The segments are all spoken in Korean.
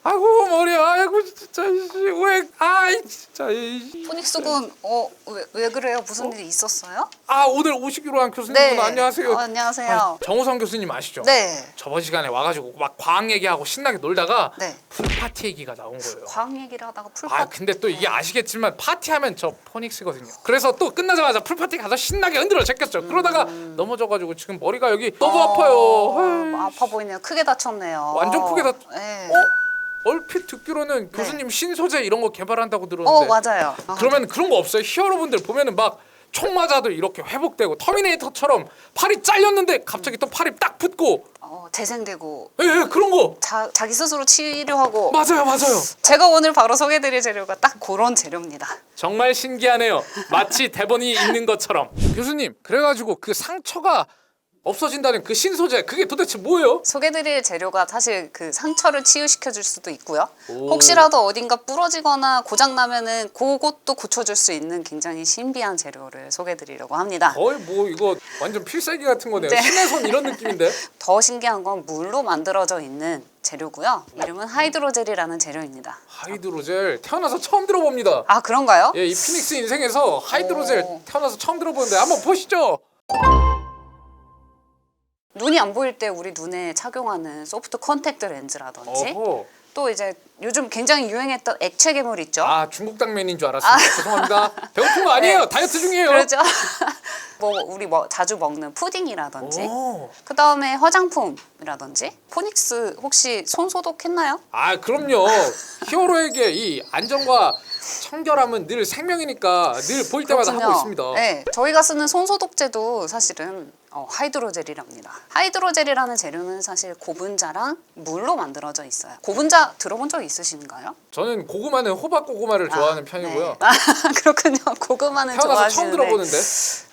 아이고 머리야. 아이고 진짜 왜 아이 진짜 포닉스군 왜 그래요? 무슨 일이 있었어요? 아 오늘 오시기로 한 교수님 안녕하세요. 안녕하세요. 아니, 정우성 교수님 아시죠? 네. 저번 시간에 와가지고 막 과학 얘기하고 신나게 놀다가 네. 풀파티 얘기가 나온 거예요. 과학 얘기를 하다가 풀파티. 아 근데 또 이게 아시겠지만 파티하면 저 포닉스거든요. 그래서 또 끝나자마자 풀파티 가서 신나게 흔들어 제꼈죠. 그러다가 넘어져가지고 지금 머리가 여기 너무 아파요. 아파 보이네요. 크게 다쳤네요. 완전 크게 네. 얼핏 듣기로는 교수님 신소재 이런 거 개발한다고 들었는데. 맞아요. 그러면 그런 거 없어요? 히어로분들 보면은 막 총 맞아도 이렇게 회복되고 터미네이터처럼 팔이 잘렸는데 갑자기 또 팔이 딱 붙고 재생되고. 예, 그런 거. 자기 스스로 치료하고. 맞아요. 제가 오늘 바로 소개해드릴 재료가 딱 그런 재료입니다. 정말 신기하네요. 마치 대본이 있는 것처럼. 교수님, 그래가지고 그 상처가 없어진다는 그 신소재 그게 도대체 뭐예요? 소개드릴 재료가 사실 그 상처를 치유시켜줄 수도 있고요. 오. 혹시라도 어딘가 부러지거나 고장나면은 그것도 고쳐줄 수 있는 굉장히 신비한 재료를 소개드리려고 합니다. 거의 뭐 이거 완전 필살기 같은 거네요. 네. 신의 손 이런 느낌인데. 더 신기한 건 물로 만들어져 있는 재료고요. 이름은 하이드로젤이라는 재료입니다. 하이드로젤 태어나서 처음 들어봅니다. 아, 그런가요? 예, 이 피닉스 인생에서 하이드로젤 오. 태어나서 처음 들어보는데 한번 보시죠. 눈이 안 보일 때 우리 눈에 착용하는 소프트 컨택트 렌즈라든지 어허. 또 이제 요즘 굉장히 유행했던 액체 괴물 있죠? 아 중국 당면인 줄 알았습니다. 죄송합니다. 배고픈 거 아니에요. 네. 다이어트 중이에요. 그렇죠. 우리 자주 먹는 푸딩이라든지 오. 그 다음에 화장품이라든지. 포닉스 혹시 손 소독했나요? 아 그럼요. 히어로에게 이 안전과 청결함은 늘 생명이니까 늘 보일 때마다 그렇군요. 하고 있습니다. 네, 저희가 쓰는 손 소독제도 사실은 하이드로젤이랍니다. 하이드로젤이라는 재료는 사실 고분자랑 물로 만들어져 있어요. 고분자 들어본 적 있으신가요? 저는 고구마는 호박 고구마를 좋아하는 편이고요. 네. 그렇군요. 고구마는 태어나서 좋아하시는데. 처음 들어보는데.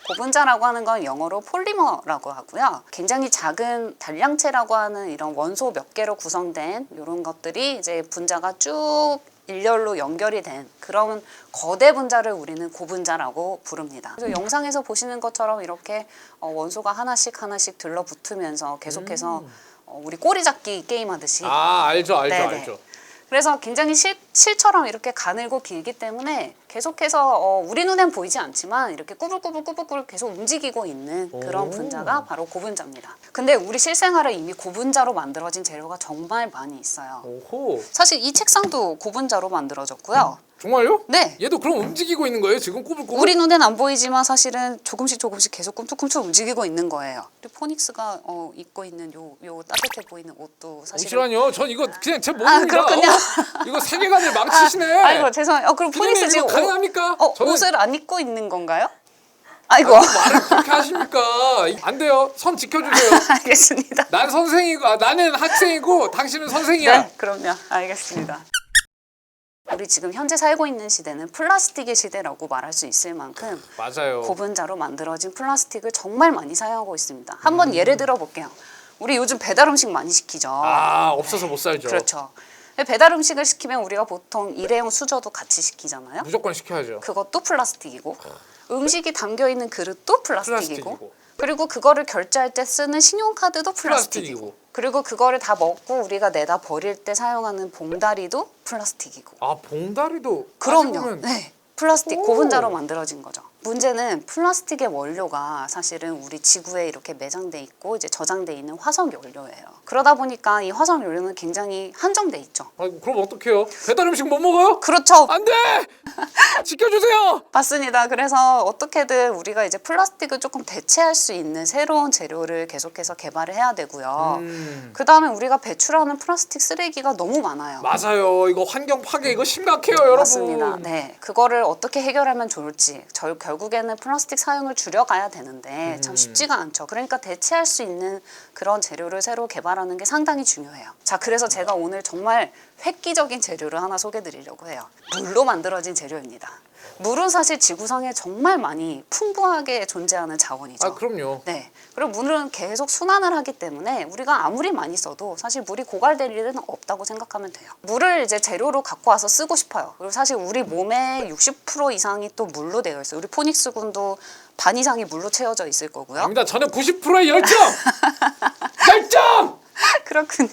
고분자라고 하는 건 영어로 폴리머라고 하고요. 굉장히 작은 단량체라고 하는 이런 원소 몇 개로 구성된 이런 것들이 이제 분자가 쭉 일렬로 연결이 된 그런 거대 분자를 우리는 고분자라고 부릅니다. 그래서 영상에서 보시는 것처럼 이렇게 원소가 하나씩 들러붙으면서 계속해서 우리 꼬리잡기 게임 하듯이. 아 알죠. 네네. 그래서 굉장히 실처럼 이렇게 가늘고 길기 때문에 계속해서 우리 눈엔 보이지 않지만 이렇게 꾸불꾸불 계속 움직이고 있는 그런 오. 분자가 바로 고분자입니다. 근데 우리 실생활에 이미 고분자로 만들어진 재료가 정말 많이 있어요. 오호. 사실 이 책상도 고분자로 만들어졌고요. 정말요? 네. 얘도 그럼 움직이고 있는 거예요? 지금 꾸불꾸불? 우리 눈엔 안 보이지만 사실은 조금씩 계속 꿈틀꿈틀 움직이고 있는 거예요. 우리 포닉스가 입고 있는 요 따뜻해 보이는 옷도 사실은. 오시라뇨. 전 이거 그냥 제 몸입니다. 그렇군요. 이거 세계관을 망치시네. 아이고 죄송해요. 그럼 포닉스 피디님 지금 이거 가능합니까? 저는 옷을 안 입고 있는 건가요? 아이고. 말을 그렇게 하십니까? 안 돼요. 선 지켜주세요. 알겠습니다. 난 선생이고 나는 학생이고 당신은 선생이야. 네, 그럼요. 알겠습니다. 우리 지금 현재 살고 있는 시대는 플라스틱의 시대라고 말할 수 있을 만큼 맞아요. 고분자로 만들어진 플라스틱을 정말 많이 사용하고 있습니다. 한번 예를 들어 볼게요. 우리 요즘 배달 음식 많이 시키죠. 아 없어서 못 살죠. 그렇죠. 배달 음식을 시키면 우리가 보통 일회용 수저도 같이 시키잖아요. 무조건 시켜야죠. 그것도 플라스틱이고 음식이 담겨 있는 그릇도 플라스틱이고 플라스틱이고. 그리고 그거를 결제할 때 쓰는 신용카드도 플라스틱이고 플라스틱이고. 그리고 그거를 다 먹고 우리가 내다 버릴 때 사용하는 봉다리도 플라스틱이고. 아 봉다리도 그럼요. 따지보면 네. 플라스틱 오. 고분자로 만들어진 거죠. 문제는 플라스틱의 원료가 사실은 우리 지구에 이렇게 매장돼 있고 이제 저장돼 있는 화석 연료예요. 그러다 보니까 이 화석 연료는 굉장히 한정돼 있죠. 아이고 그럼 어떡해요? 배달 음식 못 먹어요? 그렇죠. 안 돼! 지켜주세요! 맞습니다. 그래서 어떻게든 우리가 이제 플라스틱을 조금 대체할 수 있는 새로운 재료를 계속해서 개발을 해야 되고요. 그 다음에 우리가 배출하는 플라스틱 쓰레기가 너무 많아요. 맞아요. 이거 환경 파괴 이거 심각해요 여러분. 맞습니다. 네, 그거를 어떻게 해결하면 좋을지 결국에는 플라스틱 사용을 줄여가야 되는데 참 쉽지가 않죠. 그러니까 대체할 수 있는 그런 재료를 새로 개발하는 게 상당히 중요해요. 자, 그래서 제가 오늘 정말 획기적인 재료를 하나 소개드리려고 해요. 물로 만들어진 재료입니다. 물은 사실 지구상에 정말 많이 풍부하게 존재하는 자원이죠. 아 그럼요. 네. 그리고 물은 계속 순환을 하기 때문에 우리가 아무리 많이 써도 사실 물이 고갈될 일은 없다고 생각하면 돼요. 물을 이제 재료로 갖고 와서 쓰고 싶어요. 그리고 사실 우리 몸의 60% 이상이 또 물로 되어 있어요. 우리 포닉스군도 반 이상이 물로 채워져 있을 거고요. 아닙니다. 저는 90%의 열정! 열정! 그렇군요.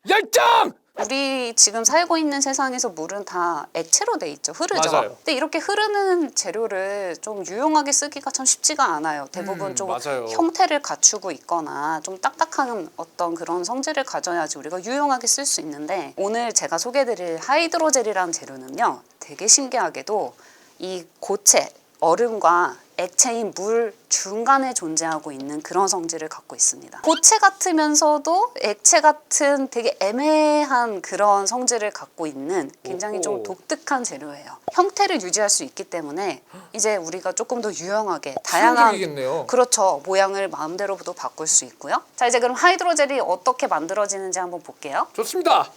열정! 우리 지금 살고 있는 세상에서 물은 다 액체로 돼 있죠. 흐르죠. 맞아요. 근데 이렇게 흐르는 재료를 좀 유용하게 쓰기가 참 쉽지가 않아요. 대부분 좀 맞아요. 형태를 갖추고 있거나 좀 딱딱한 어떤 그런 성질을 가져야지 우리가 유용하게 쓸 수 있는데, 오늘 제가 소개해드릴 하이드로젤이라는 재료는요, 되게 신기하게도 이 고체, 얼음과 액체인 물 중간에 존재하고 있는 그런 성질을 갖고 있습니다. 고체 같으면서도 액체 같은 되게 애매한 그런 성질을 갖고 있는 굉장히 좀 오호. 독특한 재료예요. 형태를 유지할 수 있기 때문에 이제 우리가 조금 더 유용하게 다양한, 실용적이겠네요. 그렇죠, 모양을 마음대로도 바꿀 수 있고요. 자, 이제 그럼 하이드로젤이 어떻게 만들어지는지 한번 볼게요. 좋습니다.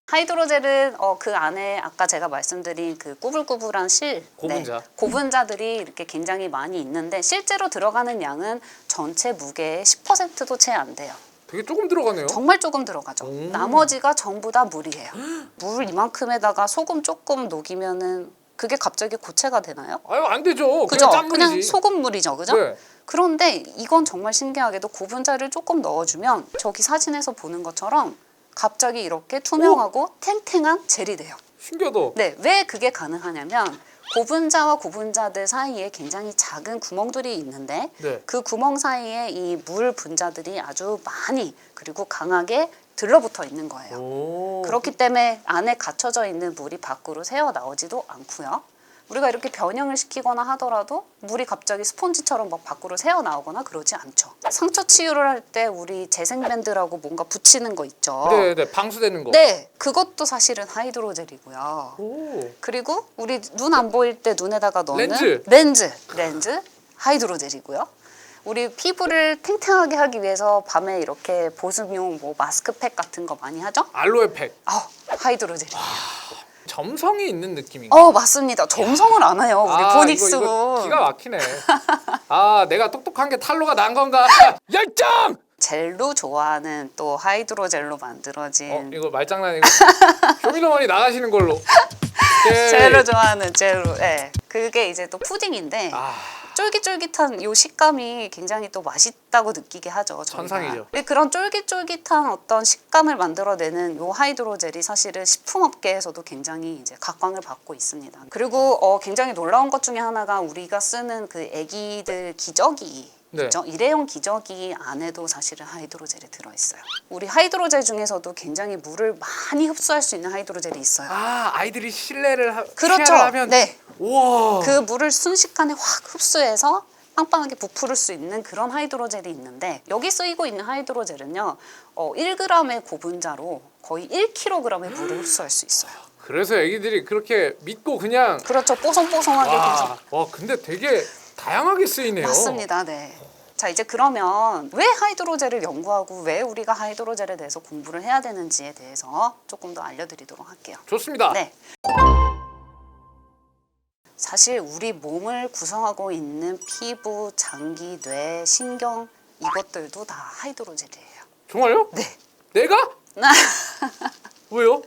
하이드로젤은 그 안에 아까 제가 말씀드린 그 꾸불꾸불한 실, 고분자. 고분자들이 이렇게 굉장히 많이 있는데 실제로 들어가는 양은 전체 무게의 10%도 채 안 돼요. 되게 조금 들어가네요. 정말 조금 들어가죠. 오. 나머지가 전부 다 물이에요. 물 이만큼에다가 소금 조금 녹이면은 그게 갑자기 고체가 되나요? 아유, 안 되죠. 그죠? 그냥 그냥 짠물이지. 소금물이죠, 그죠? 네. 그런데 이건 정말 신기하게도 고분자를 조금 넣어주면 저기 사진에서 보는 것처럼 갑자기 이렇게 투명하고 탱탱한 젤이 돼요. 신기하다. 네, 왜 그게 가능하냐면 고분자와 고분자들 사이에 굉장히 작은 구멍들이 있는데 네. 그 구멍 사이에 이 물 분자들이 아주 많이 그리고 강하게 들러붙어 있는 거예요. 오. 그렇기 때문에 안에 갇혀져 있는 물이 밖으로 새어 나오지도 않고요. 우리가 이렇게 변형을 시키거나 하더라도 물이 갑자기 스폰지처럼 막 밖으로 새어 나오거나 그러지 않죠. 상처 치유를 할 때 우리 재생밴드라고 뭔가 붙이는 거 있죠. 네, 방수되는 거. 네, 그것도 사실은 하이드로젤이고요. 오. 그리고 우리 눈 안 보일 때 눈에다가 넣는 렌즈 하이드로젤이고요. 우리 피부를 탱탱하게 하기 위해서 밤에 이렇게 보습용 뭐 마스크팩 같은 거 많이 하죠? 알로에팩. 하이드로젤이에요. 점성이 있는 느낌인가? 맞습니다. 점성을 안 해요, 우리 포닉스고. 이거 기가 막히네. 아, 내가 똑똑한 게 탈로가 난 건가? 열정! 젤로 좋아하는 또 하이드로젤로 만들어진 이거 말장난이고. 쇼미더머니 나가시는 걸로. 예. 젤로 좋아하는 젤로. 네. 그게 이제 또 푸딩인데 아, 쫄깃쫄깃한 요 식감이 굉장히 또 맛있다고 느끼게 하죠. 저희가. 천상이죠. 근데 그런 쫄깃쫄깃한 어떤 식감을 만들어내는 요 하이드로젤이 사실은 식품업계에서도 굉장히 이제 각광을 받고 있습니다. 그리고 굉장히 놀라운 것 중에 하나가 우리가 쓰는 그 애기들 기저귀. 네. 있죠? 일회용 기저귀 안에도 사실은 하이드로젤이 들어있어요. 우리 하이드로젤 중에서도 굉장히 물을 많이 흡수할 수 있는 하이드로젤이 있어요. 아, 아이들이 실내를 그렇죠. 하면 네. 우와. 그 물을 순식간에 확 흡수해서 빵빵하게 부풀을 수 있는 그런 하이드로젤이 있는데, 여기 쓰이고 있는 하이드로젤은요 1g의 고분자로 거의 1kg의 물을 흡수할 수 있어요. 그래서 애기들이 그렇게 믿고 그냥 그렇죠. 뽀송뽀송하게 계속. 와, 근데 되게 다양하게 쓰이네요. 맞습니다. 네. 자, 이제 그러면 왜 하이드로젤을 연구하고 왜 우리가 하이드로젤에 대해서 공부를 해야 되는지에 대해서 조금 더 알려드리도록 할게요. 좋습니다. 네. 사실 우리 몸을 구성하고 있는 피부, 장기, 뇌, 신경 이것들도 다 하이드로젤이에요. 정말요? 네. 내가? 왜요?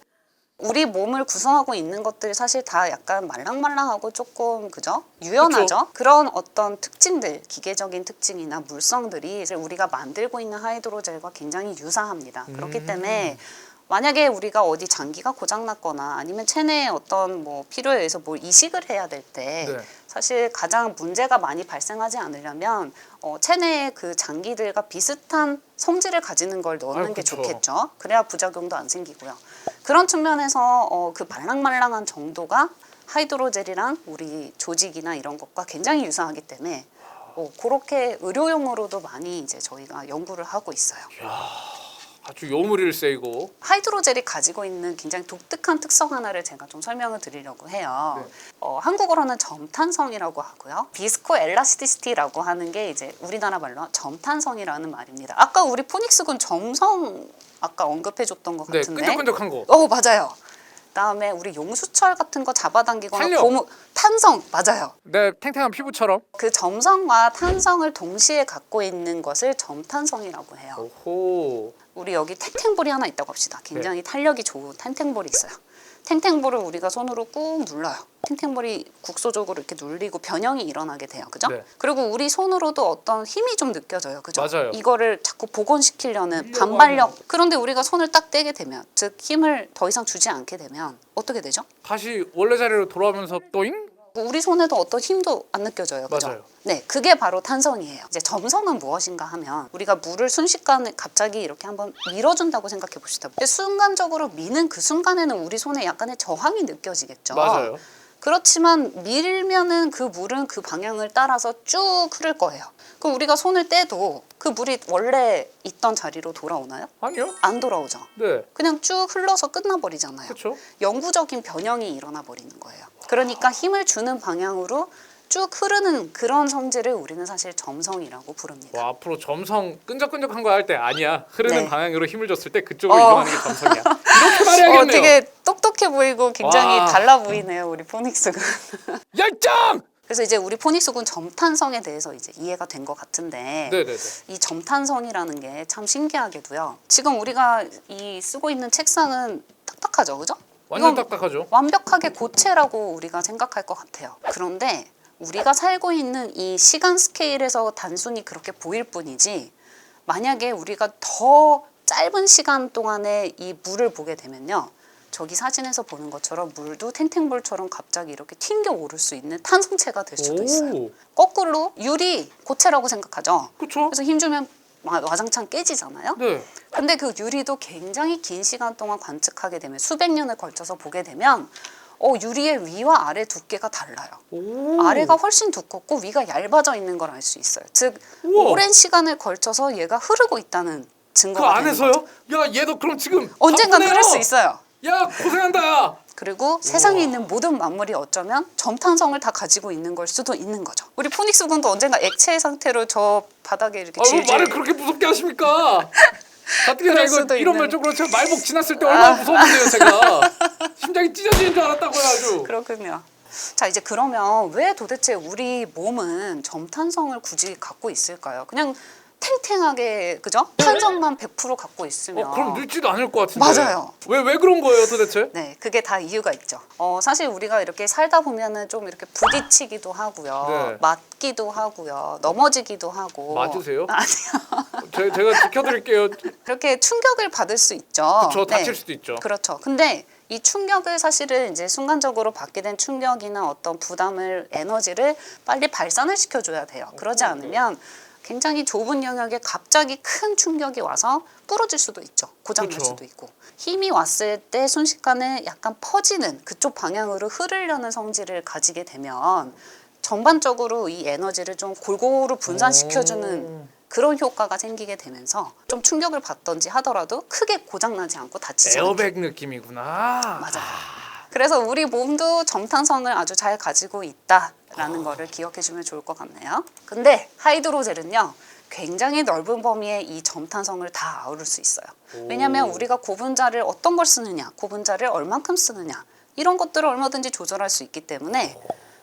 우리 몸을 구성하고 있는 것들이 사실 다 약간 말랑말랑하고 조금 그죠? 유연하죠? 그쵸? 그런 어떤 특징들, 기계적인 특징이나 물성들이 이제 우리가 만들고 있는 하이드로젤과 굉장히 유사합니다. 그렇기 때문에 만약에 우리가 어디 장기가 고장났거나 아니면 체내에 어떤 뭐 필요에 의해서 뭘 이식을 해야 될 때 네. 사실 가장 문제가 많이 발생하지 않으려면 체내에 그 장기들과 비슷한 성질을 가지는 걸 넣는 아유, 게 그쵸. 좋겠죠. 그래야 부작용도 안 생기고요. 그런 측면에서 그 말랑말랑한 정도가 하이드로젤이랑 우리 조직이나 이런 것과 굉장히 유사하기 때문에 그렇게 의료용으로도 많이 이제 저희가 연구를 하고 있어요. 아주 요물일 세이고. 하이드로젤이 가지고 있는 굉장히 독특한 특성 하나를 제가 좀 설명을 드리려고 해요. 네. 한국어로는 점탄성이라고 하고요. 비스코 엘라스티시티라고 하는 게 이제 우리나라 말로 점탄성이라는 말입니다. 아까 우리 포닉스군 점성 아까 언급해줬던 것 네, 같은데. 끈적끈적한 거. 맞아요. 그다음에 우리 용수철 같은 거 잡아당기거나 탄력. 탄성 맞아요. 네, 탱탱한 피부처럼. 그 점성과 탄성을 동시에 갖고 있는 것을 점탄성이라고 해요. 오호. 우리 여기 탱탱볼이 하나 있다고 합시다. 굉장히 탄력이 좋은 탱탱볼이 있어요. 탱탱볼을 우리가 손으로 꾹 눌러요. 탱탱볼이 국소적으로 이렇게 눌리고 변형이 일어나게 돼요. 그죠? 네. 그리고 우리 손으로도 어떤 힘이 좀 느껴져요. 그죠? 맞아요. 이거를 자꾸 복원시키려는 밀려고 반발력. 하면. 그런데 우리가 손을 딱 떼게 되면, 즉 힘을 더 이상 주지 않게 되면 어떻게 되죠? 다시 원래 자리로 돌아오면서 또잉? 우리 손에도 어떤 힘도 안 느껴져요. 그죠? 맞아요. 네, 그게 바로 탄성이에요. 이제 점성은 무엇인가 하면 우리가 물을 순식간에 갑자기 이렇게 한번 밀어준다고 생각해 봅시다. 근데 순간적으로 미는 그 순간에는 우리 손에 약간의 저항이 느껴지겠죠. 맞아요. 그렇지만 밀면은 그 물은 그 방향을 따라서 쭉 흐를 거예요. 그럼 우리가 손을 떼도 그 물이 원래 있던 자리로 돌아오나요? 아니요. 안 돌아오죠. 네. 그냥 쭉 흘러서 끝나버리잖아요. 그렇죠. 영구적인 변형이 일어나 버리는 거예요. 그러니까 힘을 주는 방향으로 쭉 흐르는 그런 성질을 우리는 사실 점성이라고 부릅니다. 와, 앞으로 점성 끈적끈적한 거 할 때 아니야. 흐르는 네. 방향으로 힘을 줬을 때 그쪽으로 이동하는 게 점성이야. 이렇게 말해야겠네요. 되게 똑똑해 보이고 굉장히 와. 달라 보이네요, 우리 포닉스군. 열정! 그래서 이제 우리 포닉스군 점탄성에 대해서 이제 이해가 된 것 같은데 네네네. 이 점탄성이라는 게 참 신기하게도요. 지금 우리가 이 쓰고 있는 책상은 딱딱하죠, 그죠? 완전 이건 딱딱하죠. 완벽하게 고체라고 우리가 생각할 것 같아요. 그런데 우리가 살고 있는 이 시간 스케일에서 단순히 그렇게 보일 뿐이지 만약에 우리가 더 짧은 시간 동안에 이 물을 보게 되면요. 저기 사진에서 보는 것처럼 물도 탱탱볼처럼 갑자기 이렇게 튕겨 오를 수 있는 탄성체가 될 수도 있어요. 오. 거꾸로 유리 고체라고 생각하죠. 그렇죠. 그래서 힘 주면 와장창 깨지잖아요. 네. 근데 그 유리도 굉장히 긴 시간 동안 관측하게 되면 수백 년을 걸쳐서 보게 되면 유리의 위와 아래 두께가 달라요. 오. 아래가 훨씬 두껍고 위가 얇아져 있는 걸 알 수 있어요. 즉 우와. 오랜 시간을 걸쳐서 얘가 흐르고 있다는 그 증거가 되는 안에서요? 거죠. 야, 얘도 그럼 지금 언젠간 바쁘네요. 흐를 수 있어요. 야, 고생한다. 야. 그리고 세상에 있는 모든 만물이 어쩌면 점탄성을 다 가지고 있는 걸 수도 있는 거죠. 우리 포닉스 군도 언젠가 액체의 상태로 저 바닥에 이렇게 왜 질질 말을 그렇게 무섭게 하십니까? 가뜩이나 그럴 이거 수도 이런 있는. 말적으로 제가 말복 지났을 때 얼마나 무서웠는데요, 제가. 심장이 찢어지는 줄 알았다고요, 아주. 그렇군요. 자, 이제 그러면 왜 도대체 우리 몸은 점탄성을 굳이 갖고 있을까요? 그냥 탱탱하게, 그죠? 탄성만 100% 갖고 있으면. 그럼 늙지도 않을 것 같은데. 맞아요. 왜 그런 거예요, 도대체? 네, 그게 다 이유가 있죠. 사실 우리가 이렇게 살다 보면은 좀 이렇게 부딪히기도 하고요. 네. 맞기도 하고요. 넘어지기도 하고. 맞으세요? 아니요. 제가 지켜드릴게요. 그렇게 충격을 받을 수 있죠. 그렇죠, 다칠 수도 있죠. 그렇죠. 근데 이 충격을 사실은 이제 순간적으로 받게 된 충격이나 어떤 부담을, 에너지를 빨리 발산을 시켜줘야 돼요. 그러지 않으면 굉장히 좁은 영역에 갑자기 큰 충격이 와서 부러질 수도 있죠. 고장날 그렇죠. 수도 있고. 힘이 왔을 때 순식간에 약간 퍼지는 그쪽 방향으로 흐르려는 성질을 가지게 되면 전반적으로 이 에너지를 좀 골고루 분산시켜주는 그런 효과가 생기게 되면서 좀 충격을 받던지 하더라도 크게 고장나지 않고 다치지 않게. 에어백 느낌이구나. 맞아요. 그래서 우리 몸도 점탄성을 아주 잘 가지고 있다라는 거를 기억해 주면 좋을 것 같네요. 근데 하이드로젤은요. 굉장히 넓은 범위의 이 점탄성을 다 아우를 수 있어요. 왜냐하면 우리가 고분자를 어떤 걸 쓰느냐, 고분자를 얼만큼 쓰느냐 이런 것들을 얼마든지 조절할 수 있기 때문에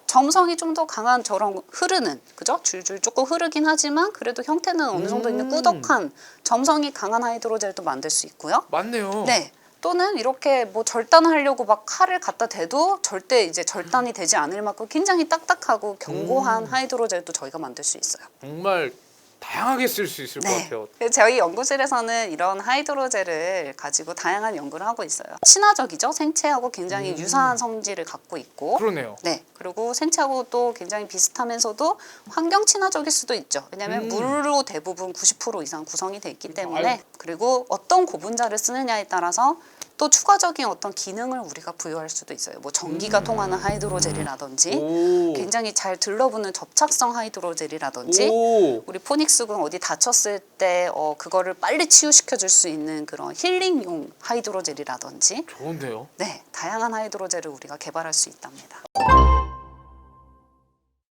점성이 좀 더 강한 저런 흐르는, 그죠? 줄줄 조금 흐르긴 하지만 그래도 형태는 어느 정도 있는 꾸덕한 점성이 강한 하이드로젤도 만들 수 있고요. 맞네요. 네. 또는 이렇게 뭐 절단하려고 막 칼을 갖다 대도 절대 이제 절단이 되지 않을 만큼 굉장히 딱딱하고 견고한 하이드로젤도 저희가 만들 수 있어요. 정말 다양하게 쓸 수 있을 것 같아요. 그래서 저희 연구실에서는 이런 하이드로젤을 가지고 다양한 연구를 하고 있어요. 친화적이죠. 생체하고 굉장히 유사한 성질을 갖고 있고. 그러네요. 네. 그리고 생체하고 또 굉장히 비슷하면서도 환경 친화적일 수도 있죠. 왜냐하면 물로 대부분 90% 이상 구성이 돼 있기 때문에. 아유. 그리고 어떤 고분자를 쓰느냐에 따라서 또 추가적인 어떤 기능을 우리가 부여할 수도 있어요. 뭐 전기가 통하는 하이드로젤이라든지 오. 굉장히 잘 들러붙는 접착성 하이드로젤이라든지 오. 우리 포닉스군 어디 다쳤을 때 그거를 빨리 치유시켜 줄 수 있는 그런 힐링용 하이드로젤이라든지 좋은데요. 네, 다양한 하이드로젤을 우리가 개발할 수 있답니다.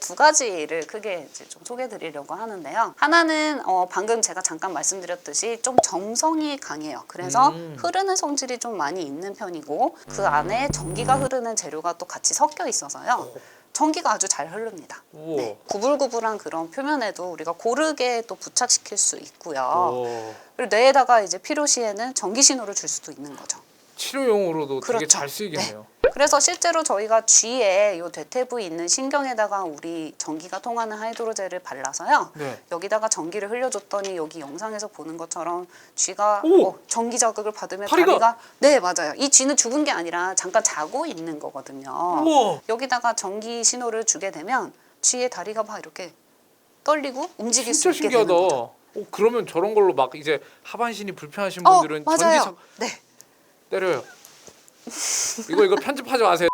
두 가지를 크게 이제 좀 소개해 드리려고 하는데요. 하나는 방금 제가 잠깐 말씀드렸듯이 좀 점성이 강해요. 그래서 흐르는 성질이 좀 많이 있는 편이고 그 안에 전기가 흐르는 재료가 또 같이 섞여 있어서요. 전기가 아주 잘 흐릅니다. 네, 구불구불한 그런 표면에도 우리가 고르게 또 부착시킬 수 있고요. 오. 그리고 뇌에다가 이제 필요시에는 전기 신호를 줄 수도 있는 거죠. 치료용으로도 되게 그렇죠. 잘 쓰이겠네요. 그래서 실제로 저희가 쥐에 요 대퇴부에 있는 신경에다가 우리 전기가 통하는 하이드로젤을 발라서요. 네. 여기다가 전기를 흘려줬더니 여기 영상에서 보는 것처럼 쥐가 오! 전기 자극을 받으면 다리가- 다리가 네 맞아요. 이 쥐는 죽은 게 아니라 잠깐 자고 있는 거거든요. 우와. 여기다가 전기 신호를 주게 되면 쥐의 다리가 막 이렇게 떨리고 움직일 수 진짜 있게 신기하다. 되는 거죠. 그러면 저런 걸로 막 이제 하반신이 불편하신 어 분들은 맞아요. 전기차 네. 때려요. 이거 편집하지 마세요.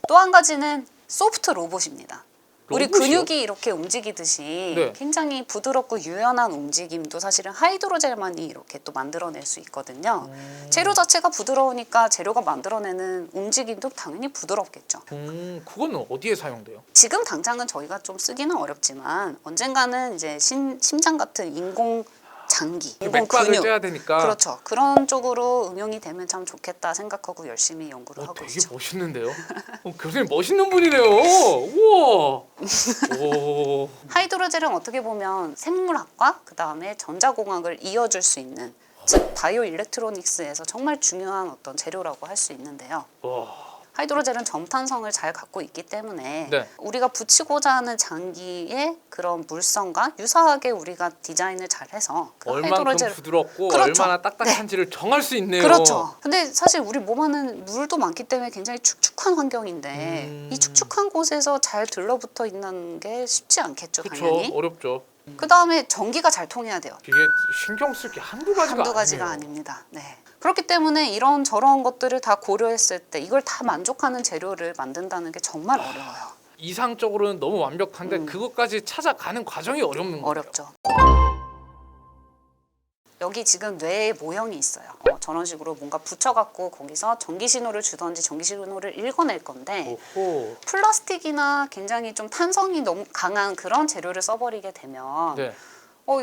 또 한 가지는 소프트 로봇입니다. 우리 로봇이요? 근육이 이렇게 움직이듯이 네. 굉장히 부드럽고 유연한 움직임도 사실은 하이드로젤만이 이렇게 또 만들어낼 수 있거든요. 재료 자체가 부드러우니까 재료가 만들어내는 움직임도 당연히 부드럽겠죠. 그거는 어디에 사용돼요? 지금 당장은 저희가 좀 쓰기는 어렵지만 언젠가는 이제 심장 같은 인공 장기, 인공 맥박을 근육 쬐야 되니까. 그렇죠. 그런 쪽으로 응용이 되면 참 좋겠다 생각하고 열심히 연구를 하고 되게 있죠. 멋있는데요? 교수님 멋있는 분이네요. 우와. 오. 하이드로젤은 어떻게 보면 생물학과 그 다음에 전자공학을 이어줄 수 있는 즉 바이오 일렉트로닉스에서 정말 중요한 어떤 재료라고 할 수 있는데요. 와. 하이드로젤은 점탄성을 잘 갖고 있기 때문에 네. 우리가 붙이고자 하는 장기의 그런 물성과 유사하게 우리가 디자인을 잘 해서 그 얼만큼 하이드로젤 부드럽고 그렇죠. 얼마나 딱딱한지를 정할 수 있네요. 그렇죠. 근데 사실 우리 몸 안은 물도 많기 때문에 굉장히 축축한 환경인데 이 축축한 곳에서 잘 들러붙어 있는 게 쉽지 않겠죠, 그렇죠. 당연히. 어렵죠. 그 다음에 전기가 잘 통해야 돼요. 이게 신경 쓸 게 한두 가지가 한두 가지가 아니에요. 아닙니다. 네. 그렇기 때문에 이런 저런 것들을 다 고려했을 때 이걸 다 만족하는 재료를 만든다는 게 정말 어려워요. 이상적으로는 너무 완벽한데 그것까지 찾아가는 과정이 어렵는 거예요. 어렵죠. 여기 지금 뇌의 모형이 있어요. 저런 식으로 뭔가 붙여갖고 거기서 전기 신호를 주던지 전기 신호를 읽어낼 건데 오호. 플라스틱이나 굉장히 좀 탄성이 너무 강한 그런 재료를 써버리게 되면 네.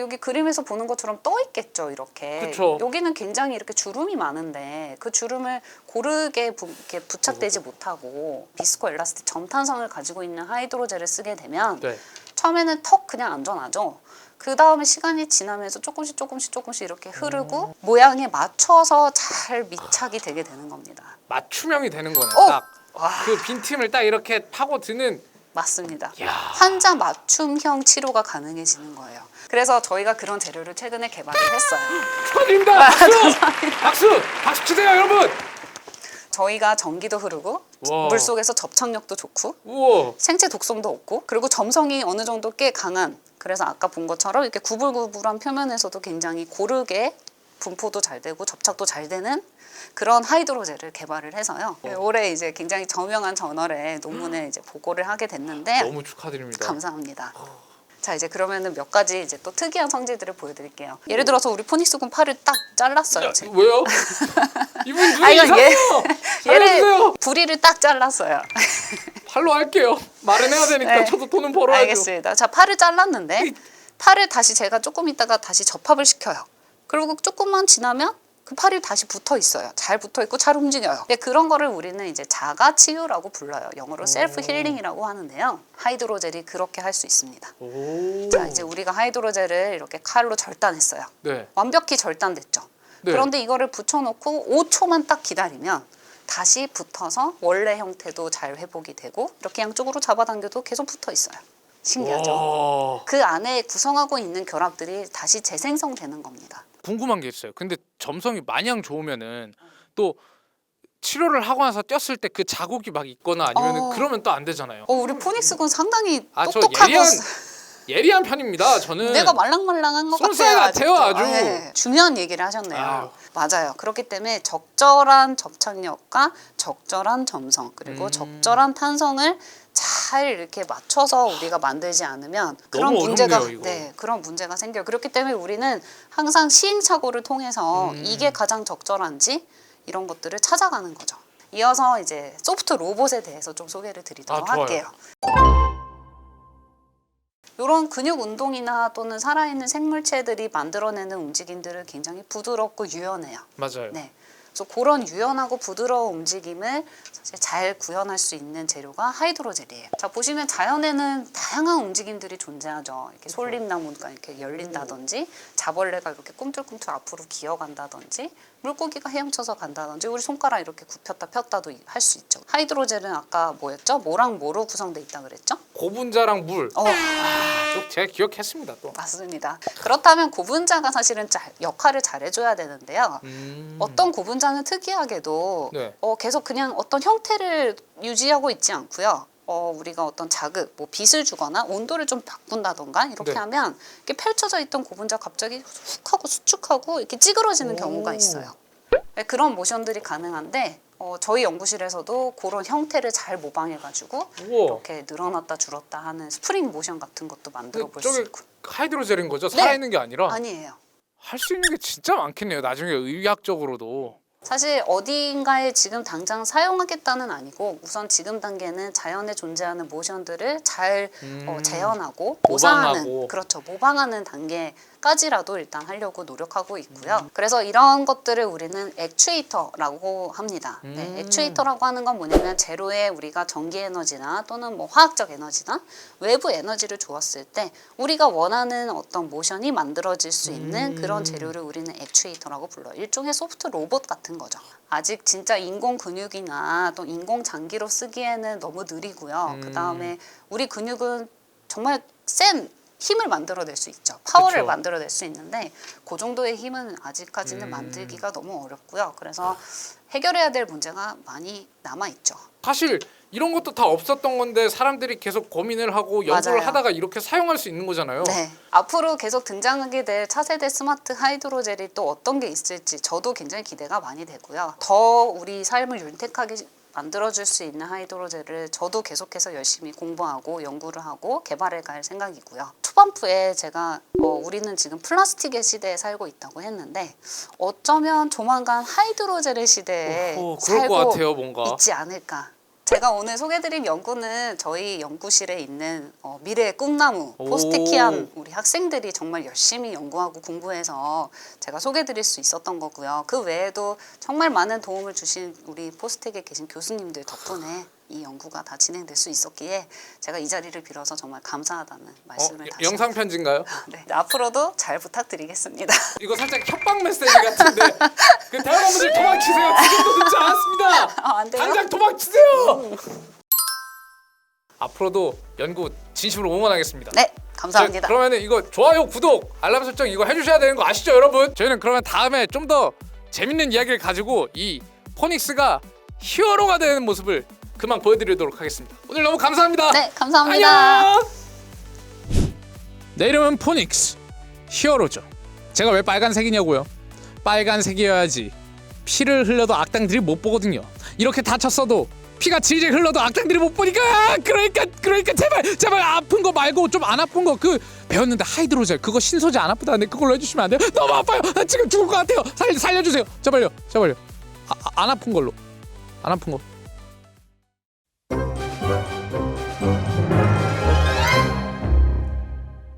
여기 그림에서 보는 것처럼 떠 있겠죠, 이렇게. 그쵸. 여기는 굉장히 이렇게 주름이 많은데 그 주름을 고르게 이렇게 부착되지 못하고 비스코 엘라스틱 점탄성을 가지고 있는 하이드로젤을 쓰게 되면 네. 처음에는 턱 그냥 안전하죠. 그 다음에 시간이 지나면서 조금씩 이렇게 흐르고 모양에 맞춰서 잘 밀착이 되게 되는 겁니다. 맞춤형이 되는 거네. 어! 딱. 와. 그 빈틈을 딱 이렇게 파고드는. 맞습니다. 야. 환자 맞춤형 치료가 가능해지는 거예요. 그래서 저희가 그런 재료를 최근에 개발을 했어요. 축하드립니다. 박수 치세요, 여러분. 저희가 전기도 흐르고 와. 물속에서 접착력도 좋고 우와. 생체 독성도 없고 그리고 점성이 어느 정도 꽤 강한 그래서 아까 본 것처럼 이렇게 구불구불한 표면에서도 굉장히 고르게 분포도 잘 되고 접착도 잘 되는 그런 하이드로젤을 개발을 해서요. 올해 이제 굉장히 저명한 저널에 논문에 이제 보고를 하게 됐는데 너무 축하드립니다. 감사합니다. 자 이제 그러면은 몇 가지 이제 또 특이한 성질들을 보여드릴게요. 예를 들어서 우리 포닉스 군 팔을 딱 잘랐어요. 제가. 왜요? 이분 눈이 아, 이건 이상해요. 얘를 살려주세요. 부리를 딱 잘랐어요. 팔로 할게요. 말은 해야 되니까 네. 저도 돈은 벌어야죠. 알겠습니다. 자 팔을 잘랐는데 팔을 다시 제가 조금 있다가 다시 접합을 시켜요. 그리고 조금만 지나면 그 팔이 다시 붙어 있어요. 잘 붙어 있고 잘 움직여요. 근데 그런 거를 우리는 이제 자가 치유라고 불러요. 영어로 셀프 힐링이라고 하는데요. 하이드로젤이 그렇게 할 수 있습니다. 오. 자 이제 우리가 하이드로젤을 이렇게 칼로 절단했어요. 네. 완벽히 절단됐죠. 네. 그런데 이거를 붙여놓고 5초만 딱 기다리면 다시 붙어서 원래 형태도 잘 회복이 되고 이렇게 양쪽으로 잡아당겨도 계속 붙어 있어요. 신기하죠? 와. 그 안에 구성하고 있는 결합들이 다시 재생성되는 겁니다. 궁금한 게 있어요. 근데 점성이 마냥 좋으면은 또 치료를 하고 나서 뛰었을 때 그 자국이 막 있거나 아니면은 그러면 또 안 되잖아요. 우리 포닉스 군 상당히 저 똑똑하고 예리한 편입니다. 저는 내가 말랑말랑한 것 쏜살 같아요. 같아요, 아직도. 아주. 네, 중요한 얘기를 하셨네요. 아유. 맞아요. 그렇기 때문에 적절한 접착력과 적절한 점성 그리고 적절한 탄성을 잘 이렇게 맞춰서 우리가 만들지 않으면 그런 너무 문제가 어렵네요, 이거. 그런 문제가 생겨요. 그렇기 때문에 우리는 항상 시행착오를 통해서 이게 가장 적절한지 이런 것들을 찾아가는 거죠. 이어서 이제 소프트 로봇에 대해서 좀 소개를 드리도록 좋아요. 할게요. 이런 근육 운동이나 또는 살아있는 생물체들이 만들어내는 움직임들은 굉장히 부드럽고 유연해요. 맞아요. 네. 그래서 그런 유연하고 부드러운 움직임을 사실 잘 구현할 수 있는 재료가 하이드로젤이에요. 자, 보시면 자연에는 다양한 움직임들이 존재하죠. 이렇게 솔잎나무가 이렇게 열린다든지, 자벌레가 이렇게 꿈틀꿈틀 앞으로 기어간다든지, 물고기가 헤엄쳐서 간다든지, 우리 손가락 이렇게 굽혔다 폈다도 할 수 있죠. 하이드로젤은 아까 뭐였죠? 뭐랑 뭐로 구성돼 있다 그랬죠? 고분자랑 물. 또 제가 기억했습니다. 또. 맞습니다. 그렇다면 고분자가 사실은 역할을 잘 해줘야 되는데요. 어떤 고분자는 특이하게도 네. 계속 그냥 어떤 형태를 유지하고 있지 않고요. 우리가 어떤 자극, 뭐 빛을 주거나 온도를 좀 바꾼다던가 이렇게 네. 하면 이렇게 펼쳐져 있던 고분자 갑자기 훅 하고 수축하고 이렇게 찌그러지는 경우가 있어요. 네, 그런 모션들이 가능한데 저희 연구실에서도 그런 형태를 잘 모방해가지고 우와. 이렇게 늘어났다 줄었다 하는 스프링 모션 같은 것도 만들어 볼 수 저게 있고. 하이드로젤인 거죠? 네. 살아있는 게 아니라? 아니에요. 할 수 있는 게 진짜 많겠네요. 나중에 의학적으로도. 사실 어딘가에 지금 당장 사용하겠다는 아니고 우선 지금 단계는 자연에 존재하는 모션들을 잘 재현하고 모방하는 모방하고. 그렇죠. 모방하는 단계까지라도 일단 하려고 노력하고 있고요. 그래서 이런 것들을 우리는 액추에이터라고 합니다. 네, 액추에이터라고 하는 건 뭐냐면 재료에 우리가 전기 에너지나 또는 뭐 화학적 에너지나 외부 에너지를 주었을 때 우리가 원하는 어떤 모션이 만들어질 수 있는 그런 재료를 우리는 액추에이터라고 불러요. 일종의 소프트 로봇 같은 거죠. 아직 진짜 인공 근육이나 또 인공 장기로 쓰기에는 너무 느리고요. 그 다음에 우리 근육은 정말 센 힘을 만들어낼 수 있죠. 파워를 그쵸. 만들어낼 수 있는데 그 정도의 힘은 아직까지는 만들기가 너무 어렵고요. 그래서 해결해야 될 문제가 많이 남아있죠. 사실 이런 것도 다 없었던 건데 사람들이 계속 고민을 하고 연구를 맞아요. 하다가 이렇게 사용할 수 있는 거잖아요. 네. 앞으로 계속 등장하게 될 차세대 스마트 하이드로젤이 또 어떤 게 있을지 저도 굉장히 기대가 많이 되고요. 더 우리 삶을 윤택하게 만들어줄 수 있는 하이드로젤을 저도 계속해서 열심히 공부하고 연구를 하고 개발해 갈 생각이고요. 초반부에 제가 우리는 지금 플라스틱의 시대에 살고 있다고 했는데 어쩌면 조만간 하이드로젤의 시대에 그럴 살고 것 같아요, 뭔가. 있지 않을까. 제가 오늘 소개드린 연구는 저희 연구실에 있는 미래의 꿈나무 오. 포스테키안 우리 학생들이 정말 열심히 연구하고 공부해서 제가 소개드릴 수 있었던 거고요. 그 외에도 정말 많은 도움을 주신 우리 포스텍에 계신 교수님들 덕분에 이 연구가 다 진행될 수 있었기에 제가 이 자리를 빌어서 정말 감사하다는 말씀을 다시 영상 편지인가요? 네, 앞으로도 잘 부탁드리겠습니다. 이거 살짝 협박 메시지 같은데 그 대학원분들 도망치세요. 지금도 늦지 않았습니다. 안 돼요? 당장 도망치세요. 앞으로도 연구 진심으로 응원하겠습니다. 네, 감사합니다. 그러면은 이거 좋아요, 구독, 알람 설정 이거 해주셔야 되는 거 아시죠, 여러분? 저희는 그러면 다음에 좀 더 재밌는 이야기를 가지고 이 포닉스가 히어로가 되는 모습을 그만 보여드리도록 하겠습니다. 오늘 너무 감사합니다. 네, 감사합니다. 안녕. 내 이름은 포닉스, 히어로죠. 제가 왜 빨간색이냐고요? 빨간색이어야지 피를 흘려도 악당들이 못 보거든요. 이렇게 다쳤어도 피가 질질 흘러도 악당들이 못 보니까 그러니까 제발 아픈 거 말고 좀 안 아픈 거 그 배웠는데 하이드로젤 그거 신소재 안 아프다는데 그걸로 해주시면 안 돼요? 너무 아파요. 나 지금 죽을 것 같아요. 살려주세요. 제발요. 안 아픈 걸로. 안 아픈 거.